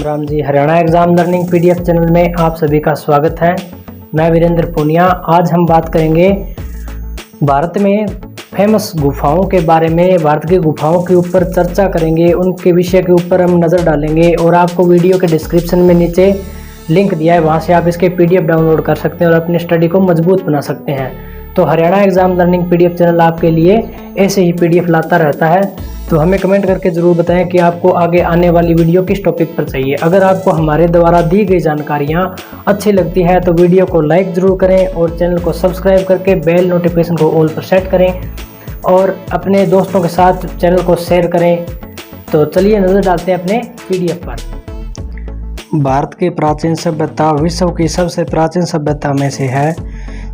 Ram ji. Haryana exam learning PDF channel में आप सभी का स्वागत है। मैं वीरेंद्र पूनिया। आज हम बात करेंगे भारत में फेमस गुफाओं के बारे में। भारत की गुफाओं के ऊपर चर्चा करेंगे, उनके विषय के ऊपर हम नज़र डालेंगे और आपको वीडियो के डिस्क्रिप्शन में नीचे लिंक दिया है, वहाँ से आप इसके पीडीएफ डाउनलोड कर सकते हैं और अपनी स्टडी को मजबूत बना सकते हैं। तो Haryana exam learning PDF channel आपके लिए ऐसे ही पीडीएफ लाता रहता है। तो हमें कमेंट करके ज़रूर बताएं कि आपको आगे आने वाली वीडियो किस टॉपिक पर चाहिए। अगर आपको हमारे द्वारा दी गई जानकारियाँ अच्छी लगती है तो वीडियो को लाइक ज़रूर करें और चैनल को सब्सक्राइब करके बेल नोटिफिकेशन को ऑल पर सेट करें और अपने दोस्तों के साथ चैनल को शेयर करें। तो चलिए नज़र डालते हैं अपने पीडीएफ पर। भारत की प्राचीन सभ्यता विश्व की सबसे प्राचीन सभ्यता में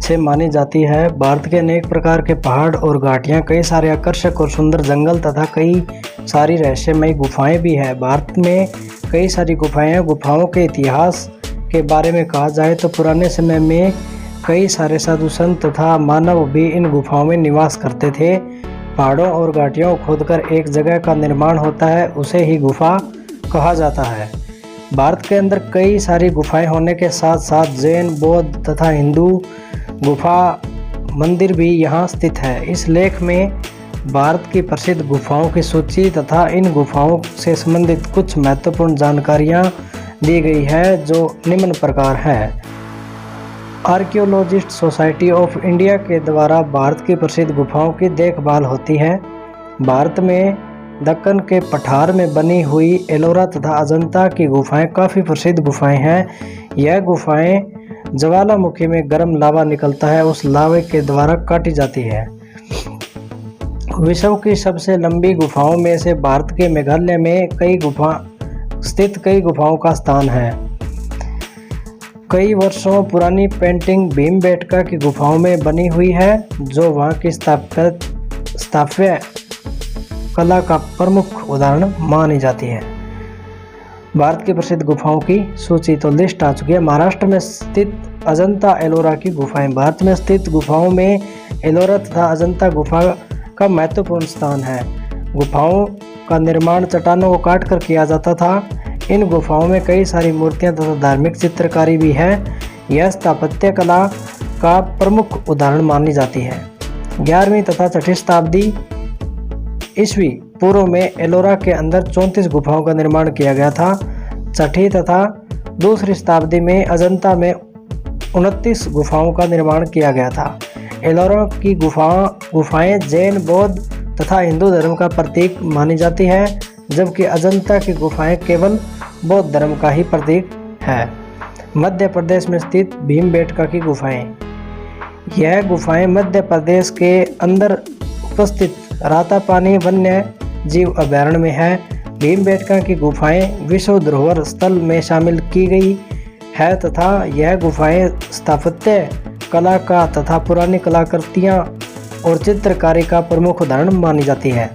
से मानी जाती है। भारत के अनेक प्रकार के पहाड़ और घाटियाँ, कई सारे आकर्षक और सुंदर जंगल तथा कई सारी रहस्यमयी गुफाएं भी हैं। भारत में कई सारी गुफाएं हैं। गुफाओं के इतिहास के बारे में कहा जाए तो पुराने समय में कई सारे साधु संत तथा मानव भी इन गुफाओं में निवास करते थे। पहाड़ों और घाटियों को खोदकर एक जगह का निर्माण होता है, उसे ही गुफा कहा जाता है। भारत के अंदर कई सारी गुफाएं होने के साथ साथ जैन, बौद्ध तथा हिंदू गुफा मंदिर भी यहाँ स्थित है। इस लेख में भारत की प्रसिद्ध गुफाओं की सूची तथा इन गुफाओं से संबंधित कुछ महत्वपूर्ण जानकारियाँ दी गई है, जो निम्न प्रकार है। आर्कियोलॉजिस्ट सोसाइटी ऑफ इंडिया के द्वारा भारत की प्रसिद्ध गुफाओं की देखभाल होती है। भारत में दक्कन के पठार में बनी हुई एलोरा तथा अजंता की गुफाएं काफ़ी प्रसिद्ध गुफाएं हैं। यह गुफाएं ज्वालामुखी में गर्म लावा निकलता है, उस लावे के द्वारा काटी जाती है। विश्व की सबसे लंबी गुफाओं में से भारत के मेघालय में कई गुफाओं का स्थान है। कई वर्षों पुरानी पेंटिंग भीमबेटका की गुफाओं में बनी हुई है, जो वहाँ की स्थापत्य कला का प्रमुख उदाहरण मानी जाती है। भारत की प्रसिद्ध गुफाओं की सूची तो लिस्ट आ चुकी है। महाराष्ट्र में स्थित अजंता एलोरा की गुफाएं। भारत में स्थित गुफाओं में एलोरा तथा अजंता गुफा का महत्वपूर्ण स्थान है। गुफाओं का निर्माण चट्टानों को काटकर किया जाता था। इन गुफाओं में कई सारी मूर्तियां तथा धार्मिक चित्रकारी भी है। यह स्थापत्य कला का प्रमुख उदाहरण मानी जाती है। 11वीं तथा 6वीं शताब्दी ईस्वी पूर्व में एलोरा के अंदर 34 गुफाओं का निर्माण किया गया था। 6वीं तथा 2री शताब्दी में अजंता में 29 गुफाओं का निर्माण किया गया था। एलोरा की गुफाएं जैन, बौद्ध तथा हिंदू धर्म का प्रतीक मानी जाती है, जबकि अजंता की गुफाएं केवल बौद्ध धर्म का ही प्रतीक है। मध्य प्रदेश में स्थित भीमबेटका की गुफाएं। यह गुफाएं मध्य प्रदेश के अंदर उपस्थित रातापानी वन्य जीव अभयारण्य में है। भीमबेटका की गुफाएं विश्व धरोहर स्थल में शामिल की गई है तथा यह गुफाएं स्थापत्य कला का तथा पुरानी कलाकृतियां और चित्रकारी का प्रमुख उदाहरण मानी जाती है।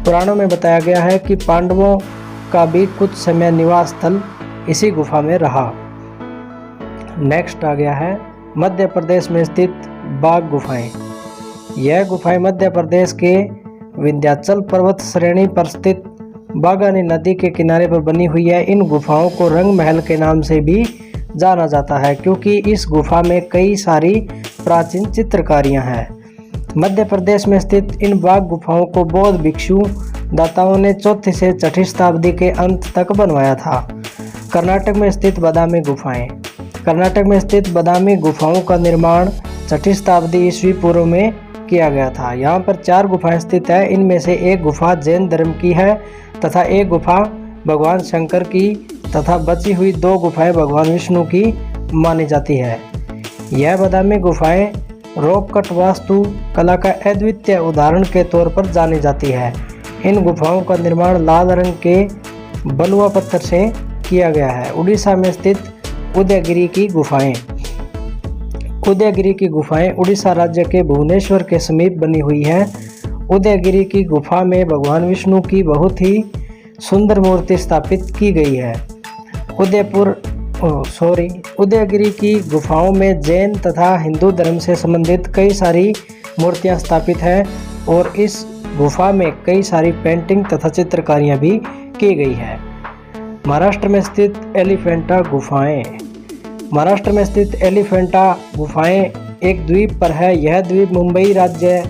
पुराणों में बताया गया है कि पांडवों का भी कुछ समय निवास स्थल इसी गुफा में रहा। नेक्स्ट आ गया है मध्य प्रदेश में स्थित बाघ गुफाएं। यह गुफाएं मध्य प्रदेश के विंध्याचल पर्वत श्रेणी पर स्थित बागानी नदी के किनारे पर बनी हुई है। इन गुफाओं को रंग महल के नाम से भी जाना जाता है, क्योंकि इस गुफा में कई सारी प्राचीन चित्रकारियां हैं। मध्य प्रदेश में स्थित इन बाघ गुफाओं को बौद्ध भिक्षु दाताओं ने 4वीं से 6वीं शताब्दी के अंत तक बनवाया था। कर्नाटक में स्थित बादामी गुफाएं। कर्नाटक में स्थित बादामी गुफाओं का निर्माण 6वीं शताब्दी ईस्वी पूर्व में किया गया था। यहाँ पर 4 गुफाएं स्थित है। इनमें से एक गुफा जैन धर्म की है तथा एक गुफा भगवान शंकर की तथा बची हुई 2 गुफाएं भगवान विष्णु की मानी जाती है। यह बादामी गुफाएं रॉक कट वास्तु कला का अद्वितीय उदाहरण के तौर पर जानी जाती है। इन गुफाओं का निर्माण लाल रंग के बलुआ पत्थर से किया गया है। उड़ीसा में स्थित उदयगिरी की गुफाएं। उदयगिरी की गुफाएं उड़ीसा राज्य के भुवनेश्वर के समीप बनी हुई है। उदयगिरी की गुफा में भगवान विष्णु की बहुत ही सुंदर मूर्ति स्थापित की गई है। उदयगिरी की गुफाओं में जैन तथा हिंदू धर्म से संबंधित कई सारी मूर्तियां स्थापित हैं और इस गुफा में कई सारी पेंटिंग तथा चित्रकारियां भी की गई है। महाराष्ट्र में स्थित एलिफेंटा गुफाएं। महाराष्ट्र में स्थित एलिफेंटा गुफाएं एक द्वीप पर है। यह द्वीप मुंबई राज्य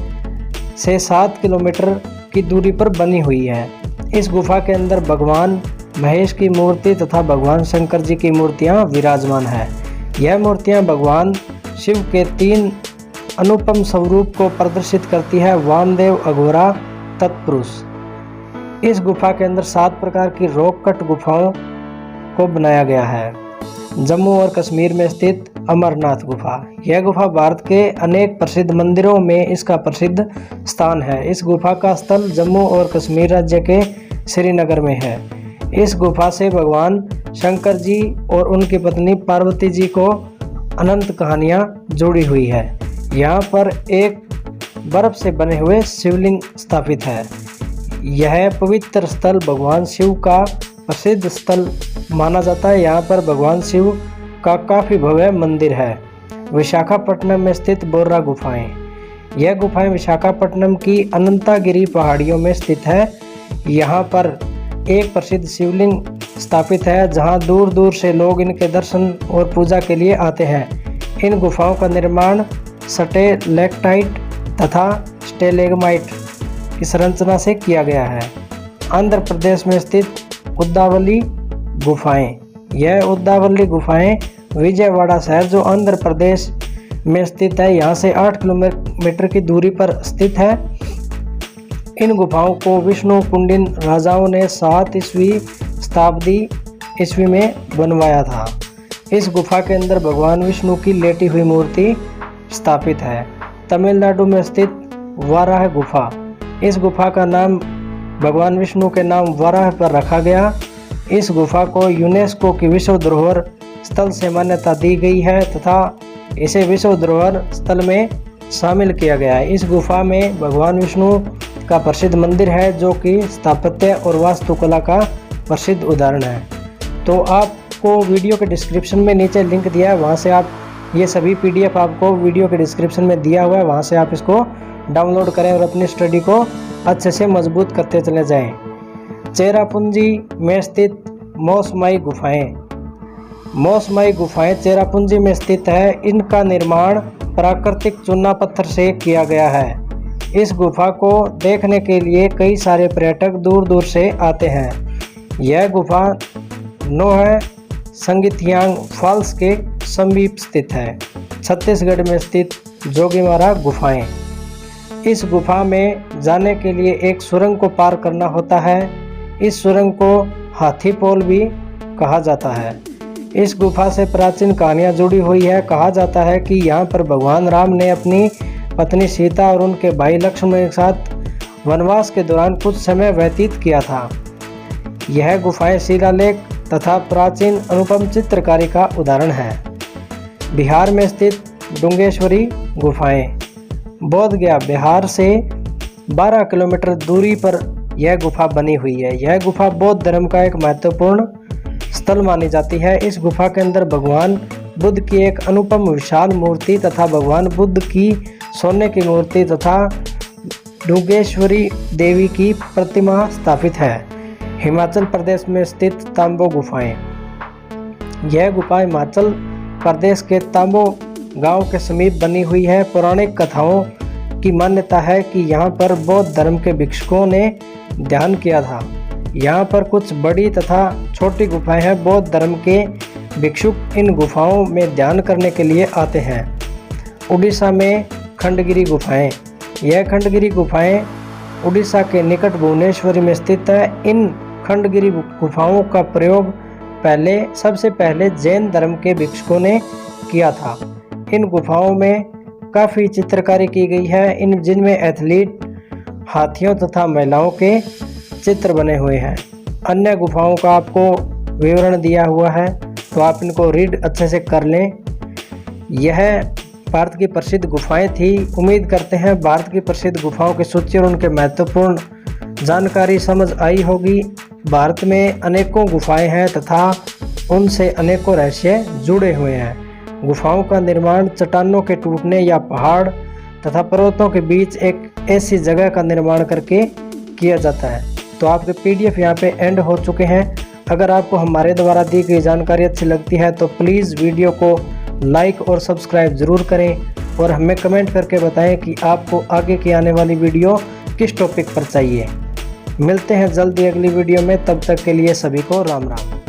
से 7 किलोमीटर की दूरी पर बनी हुई है। इस गुफा के अंदर भगवान महेश की मूर्ति तथा भगवान शंकर जी की मूर्तियां विराजमान है। यह मूर्तियां भगवान शिव के 3 अनुपम स्वरूप को प्रदर्शित करती है, वामदेव, अघोरा, तत्पुरुष। इस गुफा के अंदर 7 प्रकार की रॉक कट गुफाओं को बनाया गया है। जम्मू और कश्मीर में स्थित अमरनाथ गुफा। यह गुफा भारत के अनेक प्रसिद्ध मंदिरों में इसका प्रसिद्ध स्थान है। इस गुफा का स्थल जम्मू और कश्मीर राज्य के श्रीनगर में है। इस गुफा से भगवान शंकर जी और उनकी पत्नी पार्वती जी को अनंत कहानियां जुड़ी हुई है। यहाँ पर एक बर्फ से बने हुए शिवलिंग स्थापित है। यह पवित्र स्थल भगवान शिव का प्रसिद्ध स्थल माना जाता है। यहाँ पर भगवान शिव का काफ़ी भव्य मंदिर है। विशाखापट्टनम में स्थित बोर्रा गुफाएं। यह गुफाएं विशाखापट्टनम की अनंतागिरी पहाड़ियों में स्थित है। यहाँ पर एक प्रसिद्ध शिवलिंग स्थापित है, जहाँ दूर दूर से लोग इनके दर्शन और पूजा के लिए आते हैं। इन गुफाओं का निर्माण स्टेलेक्टाइट तथा स्टेलेगमाइट की संरचना से किया गया है। आंध्र प्रदेश में स्थित उद्दावली गुफाएं। यह उद्दावली गुफाएं विजयवाड़ा शहर जो आंध्र प्रदेश में स्थित है, यहाँ से 8 किलोमीटर की दूरी पर स्थित है। इन गुफाओं को विष्णु कुंडिन राजाओं ने 7वीं शताब्दी ईस्वी में बनवाया था। इस गुफा के अंदर भगवान विष्णु की लेटी हुई मूर्ति स्थापित है। तमिलनाडु में स्थित वाराह गुफा। इस गुफा का नाम भगवान विष्णु के नाम वाराह पर रखा गया। इस गुफा को यूनेस्को की विश्व धरोहर स्थल से मान्यता दी गई है तथा इसे विश्व धरोहर स्थल में शामिल किया गया है। इस गुफा में भगवान विष्णु का प्रसिद्ध मंदिर है, जो कि स्थापत्य और वास्तुकला का प्रसिद्ध उदाहरण है। तो आपको वीडियो के डिस्क्रिप्शन में नीचे लिंक दिया है, वहाँ से आप ये सभी PDF आपको वीडियो के डिस्क्रिप्शन में दिया हुआ है, वहाँ से आप इसको डाउनलोड करें और अपनी स्टडी को अच्छे से मजबूत करते चले जाएं। चेरापूंजी में स्थित मौसमाई गुफाएं। मौसमाई गुफाएं चेरापूंजी में स्थित है। इनका निर्माण प्राकृतिक चूना पत्थर से किया गया है। इस गुफा को देखने के लिए कई सारे पर्यटक दूर दूर से आते हैं। यह गुफा नोह संगीथियांग फॉल्स के समीप स्थित है। छत्तीसगढ़ में स्थित जोगीमारा गुफाएं। इस गुफा में जाने के लिए एक सुरंग को पार करना होता है। इस सुरंग को हाथी पोल भी कहा जाता है। इस गुफा से प्राचीन कहानियां जुड़ी हुई है। कहा जाता है कि यहाँ पर भगवान राम ने अपनी पत्नी सीता और उनके भाई लक्ष्मण के साथ वनवास के दौरान कुछ समय व्यतीत किया था। यह गुफाएं शिलालेख तथा प्राचीन अनुपम चित्रकारी का उदाहरण है। बिहार में स्थित डुंगेश्वरी गुफाएं। बोध गया बिहार से 12 किलोमीटर दूरी पर यह गुफा बनी हुई है। यह गुफा बौद्ध धर्म का एक महत्वपूर्ण स्थल मानी जाती है। इस गुफा के अंदर भगवान बुद्ध की एक अनुपम विशाल मूर्ति तथा भगवान बुद्ध की सोने की मूर्ति तथा डुंगेश्वरी देवी की प्रतिमा स्थापित है। हिमाचल प्रदेश में स्थित तांबो गुफाएं। यह गुफा हिमाचल प्रदेश के तांबो गांव के समीप बनी हुई है। पौराणिक कथाओं की मान्यता है कि यहाँ पर बौद्ध धर्म के भिक्षुकों ने ध्यान किया था। यहाँ पर कुछ बड़ी तथा छोटी गुफाएं हैं। बौद्ध धर्म के भिक्षुक इन गुफाओं में ध्यान करने के लिए आते हैं। उड़ीसा में खंडगिरी गुफाएं। यह खंडगिरी गुफाएं उड़ीसा के निकट भुवनेश्वरी में स्थित है। इन खंडगिरी गुफाओं का प्रयोग सबसे पहले जैन धर्म के भिक्षुकों ने किया था। इन गुफाओं में काफ़ी चित्रकारी की गई है, जिनमें एथलीट, हाथियों तथा महिलाओं के चित्र बने हुए हैं। अन्य गुफाओं का आपको विवरण दिया हुआ है, तो आप इनको रीड अच्छे से कर लें। यह भारत की प्रसिद्ध गुफाएं थी। उम्मीद करते हैं भारत की प्रसिद्ध गुफाओं की सूची और उनके महत्वपूर्ण जानकारी समझ आई होगी। भारत में अनेकों गुफाएं हैं तथा उनसे अनेकों रहस्य जुड़े हुए हैं। गुफाओं का निर्माण चट्टानों के टूटने या पहाड़ तथा पर्वतों के बीच एक ऐसी जगह का निर्माण करके किया जाता है। तो आपके PDF यहाँ पे एंड हो चुके हैं। अगर आपको हमारे द्वारा दी गई जानकारी अच्छी लगती है तो प्लीज़ वीडियो को लाइक और सब्सक्राइब ज़रूर करें और हमें कमेंट करके बताएं कि आपको आगे की आने वाली वीडियो किस टॉपिक पर चाहिए। मिलते हैं जल्दी अगली वीडियो में, तब तक के लिए सभी को राम राम।